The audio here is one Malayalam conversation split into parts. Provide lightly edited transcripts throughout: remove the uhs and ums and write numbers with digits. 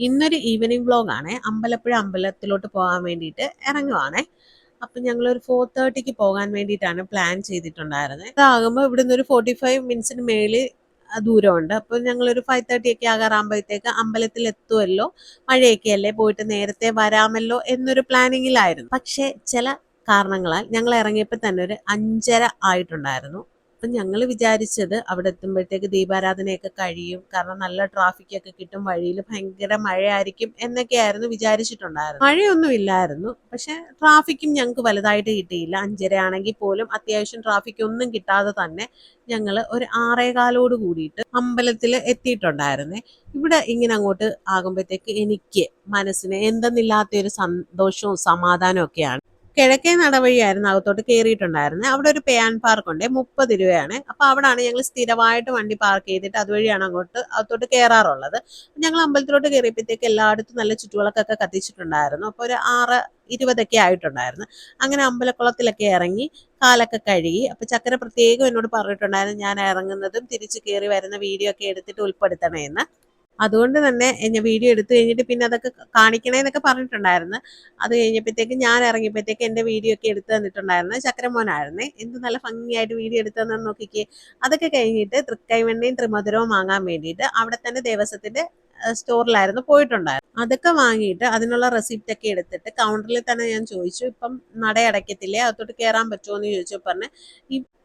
ഇന്നൊരു ഈവനിങ് വ്ലോഗാണ്. അമ്പലപ്പുഴ അമ്പലത്തിലോട്ട് പോകാൻ വേണ്ടിയിട്ട് ഇറങ്ങുവാണേ. അപ്പം ഞങ്ങളൊരു 4:30ക്ക് പോകാൻ വേണ്ടിയിട്ടാണ് പ്ലാൻ ചെയ്തിട്ടുണ്ടായിരുന്നത്. അതാകുമ്പോൾ ഇവിടുന്ന് ഒരു 45 മിനിറ്റ്സിന് മേളിൽ ദൂരമുണ്ട്. അപ്പോൾ ഞങ്ങളൊരു 5:30 ഒക്കെ ആകാറാകുമ്പോഴത്തേക്ക് അമ്പലത്തിൽ എത്തുമല്ലോ, മഴയൊക്കെ അല്ലേ, പോയിട്ട് നേരത്തെ വരാമല്ലോ എന്നൊരു പ്ലാനിങ്ങിലായിരുന്നു. പക്ഷേ ചില കാരണങ്ങളാൽ ഞങ്ങൾ ഇറങ്ങിയപ്പോൾ തന്നെ ഒരു 5:30 ആയിട്ടുണ്ടായിരുന്നു. അപ്പം ഞങ്ങൾ വിചാരിച്ചത് അവിടെ എത്തുമ്പോഴത്തേക്ക് ദീപാരാധനയൊക്കെ കഴിയും, കാരണം നല്ല ട്രാഫിക് ഒക്കെ കിട്ടും, വഴിയിൽ ഭയങ്കര മഴയായിരിക്കും എന്നൊക്കെയായിരുന്നു വിചാരിച്ചിട്ടുണ്ടായിരുന്നു. മഴയൊന്നും ഇല്ലായിരുന്നു, പക്ഷെ ട്രാഫിക്കും ഞങ്ങൾക്ക് വലുതായിട്ട് കിട്ടിയില്ല. 5:30 ആണെങ്കിൽ പോലും അത്യാവശ്യം ട്രാഫിക് ഒന്നും കിട്ടാതെ തന്നെ ഞങ്ങൾ ഒരു 6:15 കൂടിയിട്ട് അമ്പലത്തിൽ എത്തിയിട്ടുണ്ടായിരുന്നേ. ഇവിടെ ഇങ്ങനെ അങ്ങോട്ട് ആകുമ്പോഴത്തേക്ക് എനിക്ക് മനസ്സിന് എന്തെന്നില്ലാത്തൊരു സന്തോഷവും സമാധാനവും ഒക്കെയാണ്. കിഴക്കേ നടവഴിയായിരുന്നു അകത്തോട്ട് കയറിയിട്ടുണ്ടായിരുന്നത്. അവിടെ ഒരു പേ ആൻഡ് പാർക്ക് ഉണ്ട്, 30 രൂപയാണ്. അപ്പൊ അവിടാണ് ഞങ്ങൾ സ്ഥിരമായിട്ട് വണ്ടി പാർക്ക് ചെയ്തിട്ട് അതുവഴിയാണ് അങ്ങോട്ട് അകത്തോട്ട് കയറാറുള്ളത്. ഞങ്ങൾ അമ്പലത്തിലോട്ട് കയറിയപ്പോഴത്തേക്ക് എല്ലായിടത്തും നല്ല ചുറ്റുവിളക്കൊക്കെ കത്തിച്ചിട്ടുണ്ടായിരുന്നു. അപ്പോൾ ഒരു 6:20 ആയിട്ടുണ്ടായിരുന്നു. അങ്ങനെ അമ്പലക്കുളത്തിലൊക്കെ ഇറങ്ങി കാലൊക്കെ കഴുകി. അപ്പൊ ചക്കര പ്രത്യേകം എന്നോട് പറഞ്ഞിട്ടുണ്ടായിരുന്നു ഞാൻ ഇറങ്ങുന്നതും തിരിച്ച് കയറി വരുന്ന വീഡിയോ ഒക്കെ എടുത്തിട്ട് ഉൾപ്പെടുത്തണേന്ന്. അതുകൊണ്ട് തന്നെ ഞാൻ വീഡിയോ എടുത്തു കഴിഞ്ഞിട്ട് പിന്നെ അതൊക്കെ കാണിക്കണേന്നൊക്കെ പറഞ്ഞിട്ടുണ്ടായിരുന്നു. അത് കഴിഞ്ഞപ്പോഴത്തേക്ക് ഞാൻ ഇറങ്ങിയപ്പോഴത്തേക്ക് എൻ്റെ വീഡിയോ ഒക്കെ എടുത്തു തന്നിട്ടുണ്ടായിരുന്നു ചക്കരമോനായിരുന്നേ. എന്ത് നല്ല ഭംഗിയായിട്ട് വീഡിയോ എടുത്തു തന്നെ നോക്കിക്കേ. അതൊക്കെ കഴിഞ്ഞിട്ട് തൃക്കൈവെണ്ണയും ത്രിമധുരവും വാങ്ങാൻ വേണ്ടിയിട്ട് അവിടെ തന്നെ ദേവസ്വത്തിന്റെ സ്റ്റോറിലായിരുന്നു പോയിട്ടുണ്ടായിരുന്നു. അതൊക്കെ വാങ്ങിയിട്ട് അതിനുള്ള റെസിപ്റ്റ് ഒക്കെ എടുത്തിട്ട് കൗണ്ടറിൽ തന്നെ ഞാൻ ചോദിച്ചു, ഇപ്പം നട അടയ്ക്കത്തില്ലേ, അകത്തോട്ട് കയറാൻ പറ്റുമോ എന്ന് ചോദിച്ചു. പറഞ്ഞ്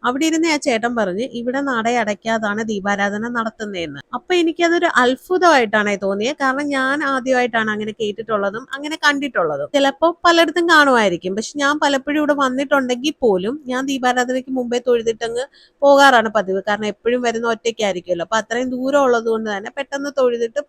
അവിടെ ഇരുന്ന് ആ ചേട്ടൻ പറഞ്ഞ് ഇവിടെ നട അടയ്ക്കാതാണ് ദീപാരാധന നടത്തുന്നതെന്ന്. അപ്പൊ എനിക്കതൊരു അത്ഭുതമായിട്ടാണ് തോന്നിയത്. കാരണം ഞാൻ ആദ്യമായിട്ടാണ് അങ്ങനെ കേട്ടിട്ടുള്ളതും അങ്ങനെ കണ്ടിട്ടുള്ളതും. ചിലപ്പോൾ പലയിടത്തും കാണുമായിരിക്കും, പക്ഷെ ഞാൻ പലപ്പോഴും ഇവിടെ വന്നിട്ടുണ്ടെങ്കിൽ പോലും ഞാൻ ദീപാരാധനയ്ക്ക് മുമ്പേ തൊഴുതിട്ടങ്ങ് പോകാറാണ് പതിവ്. കാരണം എപ്പോഴും വരുന്ന ഒറ്റയ്ക്കായിരിക്കുമല്ലോ, അപ്പൊ അത്രയും ദൂരം ഉള്ളത് കൊണ്ട് തന്നെ പെട്ടെന്ന് തൊഴുതിട്ട്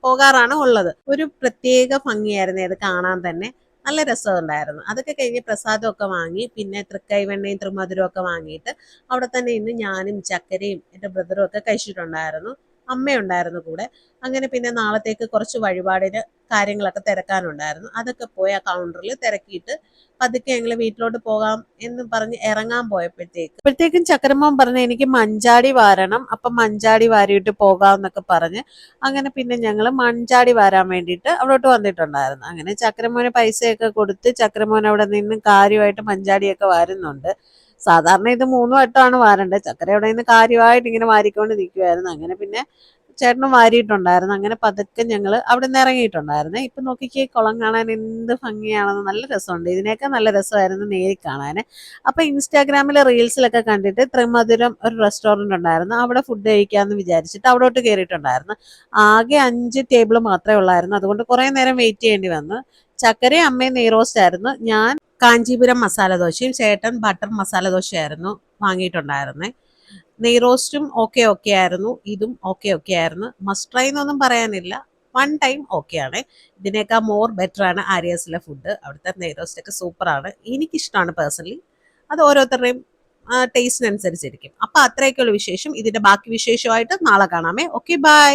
പോകാറാണ് ഉള്ളത്. ഒരു പ്രത്യേക ഭംഗിയായിരുന്നു അത് കാണാൻ തന്നെ. നല്ല രസമുണ്ടായിരുന്നു. അതൊക്കെ കഴിഞ്ഞ് പ്രസാദമൊക്കെ വാങ്ങി പിന്നെ തൃക്കൈവെണ്ണയും ത്രിമധുരവും ഒക്കെ വാങ്ങിയിട്ട് അവിടെ തന്നെ ഇന്ന് ഞാനും ചക്കരയും എൻ്റെ ബ്രദറും ഒക്കെ കഴിച്ചിട്ടുണ്ടായിരുന്നു. അമ്മയുണ്ടായിരുന്നു കൂടെ. അങ്ങനെ പിന്നെ നാളത്തേക്ക് കുറച്ച് വഴിപാടിന് കാര്യങ്ങളൊക്കെ തിരക്കാനുണ്ടായിരുന്നു. അതൊക്കെ പോയി ആ കൗണ്ടറിൽ തിരക്കിയിട്ട് പതുക്കെ ഞങ്ങൾ വീട്ടിലോട്ട് പോകാം എന്ന് പറഞ്ഞ് ഇറങ്ങാൻ പോയപ്പോഴത്തേക്കും ചക്കരമ്മോൻ പറഞ്ഞ് എനിക്ക് മഞ്ചാടി വാരണം, അപ്പം മഞ്ചാടി വാരിയിട്ട് പോകാം എന്നൊക്കെ പറഞ്ഞ് അങ്ങനെ പിന്നെ ഞങ്ങൾ മഞ്ചാടി വാരാൻ വേണ്ടിയിട്ട് അവിടോട്ട് വന്നിട്ടുണ്ടായിരുന്നു. അങ്ങനെ ചക്കരമോന് പൈസയൊക്കെ കൊടുത്ത് ചക്കരമോൻ അവിടെ നിന്ന് കാര്യമായിട്ട് മഞ്ചാടിയൊക്കെ വാരുന്നുണ്ട്. സാധാരണ ഇത് 3 വട്ടമാണ് വാരേണ്ടത്. ചക്കര അവിടെ നിന്ന് കാര്യമായിട്ട് ഇങ്ങനെ വാരിക്കൊണ്ട് നിൽക്കുമായിരുന്നു. അങ്ങനെ പിന്നെ ചേട്ടനും വാരിയിട്ടുണ്ടായിരുന്നു. അങ്ങനെ പതുക്കെ ഞങ്ങൾ അവിടെ നിന്ന് ഇറങ്ങിയിട്ടുണ്ടായിരുന്നു. ഇപ്പൊ നോക്കിക്കേ, കുളം കാണാൻ എന്ത് ഭംഗിയാണെന്ന്. നല്ല രസമുണ്ട്. ഇതിനേക്കാൾ നല്ല രസമായിരുന്നു നേരിൽ കാണാൻ. അപ്പൊ ഇൻസ്റ്റാഗ്രാമിലെ റീൽസിലൊക്കെ കണ്ടിട്ട് ത്രിമധുരം ഒരു റെസ്റ്റോറന്റ് ഉണ്ടായിരുന്നു, അവിടെ ഫുഡ് കഴിക്കാമെന്ന് വിചാരിച്ചിട്ട് അവിടോട്ട് കയറിയിട്ടുണ്ടായിരുന്നു. ആകെ 5 ടേബിൾ മാത്രമേ ഉള്ളായിരുന്നു. അതുകൊണ്ട് കുറെ നേരം വെയിറ്റ് ചെയ്യേണ്ടി വന്നു. ചക്കരയും അമ്മയും നെയ്റോസ്റ്റ് ആയിരുന്നു, ഞാൻ കാഞ്ചീപുരം മസാല ദോശയും, ചേട്ടൻ ബട്ടർ മസാല ദോശയായിരുന്നു വാങ്ങിയിട്ടുണ്ടായിരുന്നേ. നെയ്റോസ്റ്റും ഓക്കെ ഓക്കെ ആയിരുന്നു, ഇതും ഓക്കെ ഓക്കെ ആയിരുന്നു. മസ്റ്റ് ട്രൈ എന്നൊന്നും പറയാനില്ല, 1 ടൈം ഓക്കെ ആണ്. ഇതിനേക്കാൾ മോർ ബെറ്റർ ആണ് ആര്യാസിലെ ഫുഡ്. അവിടുത്തെ നെയ്റോസ്റ്റ് ഒക്കെ സൂപ്പറാണ്, എനിക്കിഷ്ടമാണ് പേഴ്സണലി. അത് ഓരോരുത്തരുടെയും ടേസ്റ്റിനനുസരിച്ചിരിക്കും. അപ്പൊ അത്രയൊക്കെയുള്ള വിശേഷം. ഇതിന്റെ ബാക്കി വിശേഷമായിട്ട് നാളെ കാണാമേ. Okay, by.